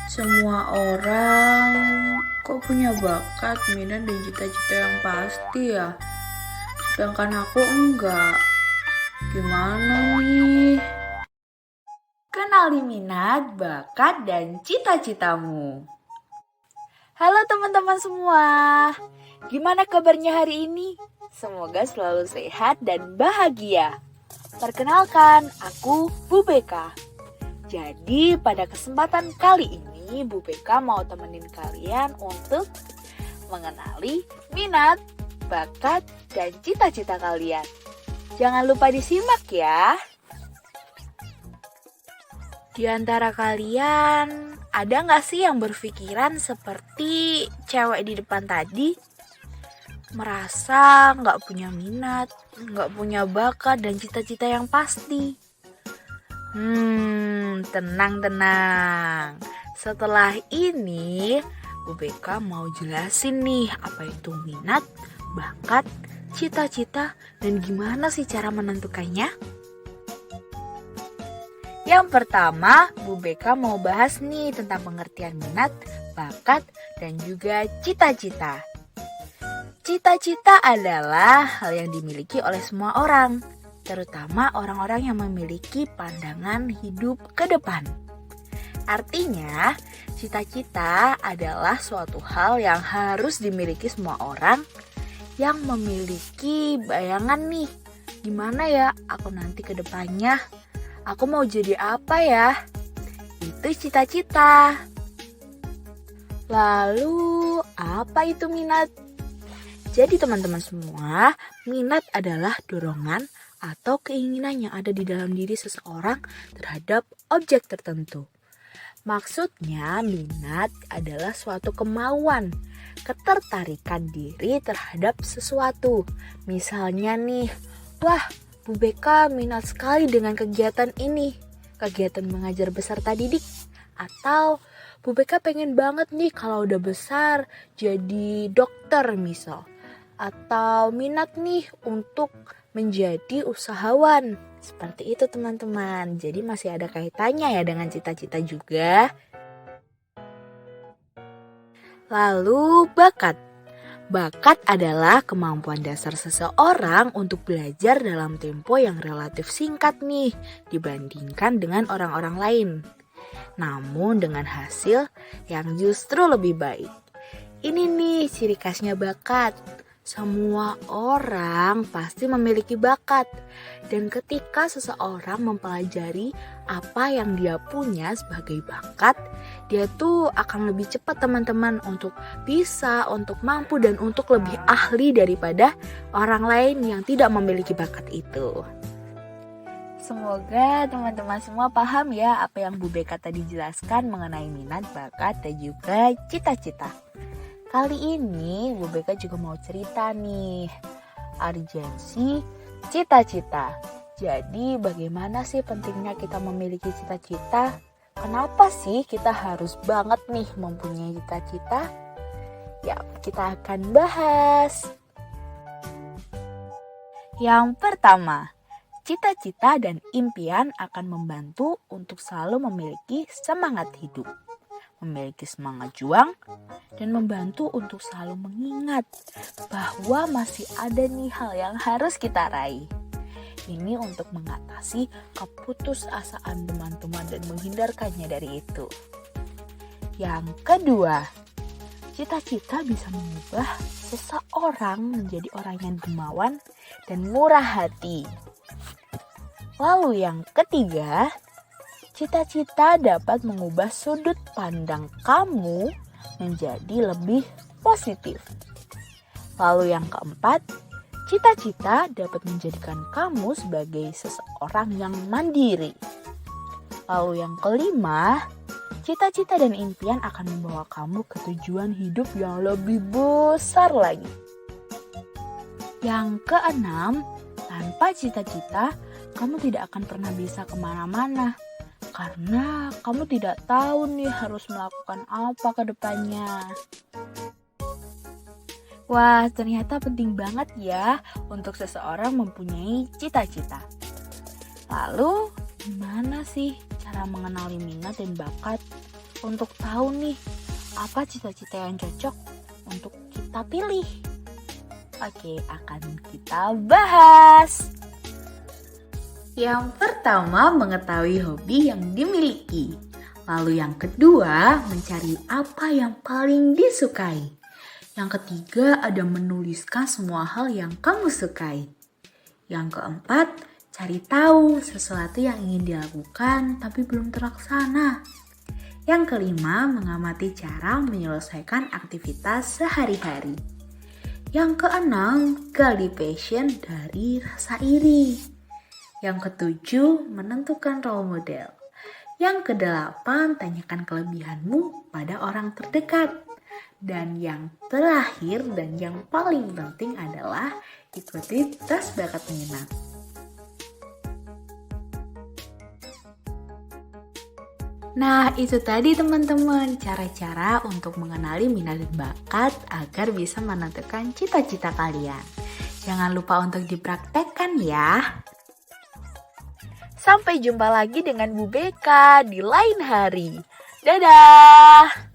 Semua orang kok punya bakat, minat, dan cita-cita yang pasti ya. Sedangkan aku enggak. Gimana nih? Kenali minat, bakat, dan cita-citamu. Halo teman-teman semua, gimana kabarnya hari ini? Semoga selalu sehat dan bahagia. Perkenalkan, aku Bu Beka. Jadi pada kesempatan kali ini, Bu Beka mau temenin kalian untuk mengenali minat, bakat, dan cita-cita kalian. Jangan lupa disimak ya. Di antara kalian, ada nggak sih yang berpikiran seperti cewek di depan tadi? Merasa nggak punya minat, nggak punya bakat dan cita-cita yang pasti. Tenang. Setelah ini, Bu Beka mau jelasin nih apa itu minat, bakat, cita-cita, dan gimana sih cara menentukannya? Yang pertama, Bu Beka mau bahas nih tentang pengertian minat, bakat, dan juga cita-cita. Cita-cita adalah hal yang dimiliki oleh semua orang, terutama orang-orang yang memiliki pandangan hidup ke depan. Artinya, cita-cita adalah suatu hal yang harus dimiliki semua orang yang memiliki bayangan nih, gimana ya aku nanti ke depannya. Aku mau jadi apa ya? Itu cita-cita. Lalu, apa itu minat? Jadi teman-teman semua, minat adalah dorongan atau keinginan yang ada di dalam diri seseorang terhadap objek tertentu. Maksudnya, minat adalah suatu kemauan, ketertarikan diri terhadap sesuatu. Misalnya nih, wah, Bu Beka minat sekali dengan kegiatan ini, kegiatan mengajar beserta didik. Atau Bu Beka pengen banget nih kalau udah besar jadi dokter misal. Atau minat nih untuk menjadi usahawan. Seperti itu teman-teman, jadi masih ada kaitannya ya dengan cita-cita juga. Lalu bakat. Bakat adalah kemampuan dasar seseorang untuk belajar dalam tempo yang relatif singkat nih dibandingkan dengan orang-orang lain. Namun dengan hasil yang justru lebih baik. Ini nih ciri khasnya bakat. Semua orang pasti memiliki bakat. Dan ketika seseorang mempelajari apa yang dia punya sebagai bakat, dia tuh akan lebih cepat teman-teman untuk bisa, untuk mampu, dan untuk lebih ahli daripada orang lain yang tidak memiliki bakat itu. Semoga teman-teman semua paham ya apa yang Bu Beka tadi jelaskan mengenai minat, bakat, dan juga cita-cita. Kali ini Bu Beka juga mau cerita nih, urgensi cita-cita. Jadi bagaimana sih pentingnya kita memiliki cita-cita? Kenapa sih kita harus banget nih mempunyai cita-cita? Ya, kita akan bahas. Yang pertama, cita-cita dan impian akan membantu untuk selalu memiliki semangat hidup, memiliki semangat juang, dan membantu untuk selalu mengingat bahwa masih ada nih hal yang harus kita raih. Ini untuk mengatasi keputusasaan teman-teman dan menghindarkannya dari itu. Yang kedua, cita-cita bisa mengubah seseorang menjadi orang yang dermawan dan murah hati. Lalu yang ketiga, cita-cita dapat mengubah sudut pandang kamu menjadi lebih positif. Lalu yang keempat, cita-cita dapat menjadikan kamu sebagai seseorang yang mandiri. Lalu yang kelima, cita-cita dan impian akan membawa kamu ke tujuan hidup yang lebih besar lagi. Yang keenam, tanpa cita-cita, kamu tidak akan pernah bisa kemana-mana. Karena kamu tidak tahu nih harus melakukan apa ke depannya. Wah, ternyata penting banget ya untuk seseorang mempunyai cita-cita. Lalu, gimana sih cara mengenali minat dan bakat? untuk tahu nih apa cita-cita yang cocok untuk kita pilih. Oke, akan kita bahas. Yang pertama, mengetahui hobi yang dimiliki. Lalu yang kedua, mencari apa yang paling disukai. Yang ketiga, ada menuliskan semua hal yang kamu sukai. Yang keempat, cari tahu sesuatu yang ingin dilakukan tapi belum terlaksana. Yang kelima, mengamati cara menyelesaikan aktivitas sehari-hari. Yang keenam, gali passion dari rasa iri. Yang ketujuh, menentukan role model. Yang kedelapan, tanyakan kelebihanmu pada orang terdekat. Dan yang terakhir dan yang paling penting adalah ikuti tes bakat minat. Nah, itu tadi teman-teman, cara-cara untuk mengenali minat dan bakat agar bisa menentukan cita-cita kalian. Jangan lupa untuk dipraktekkan ya. Sampai jumpa lagi dengan Bu Beka di lain hari. Dadah!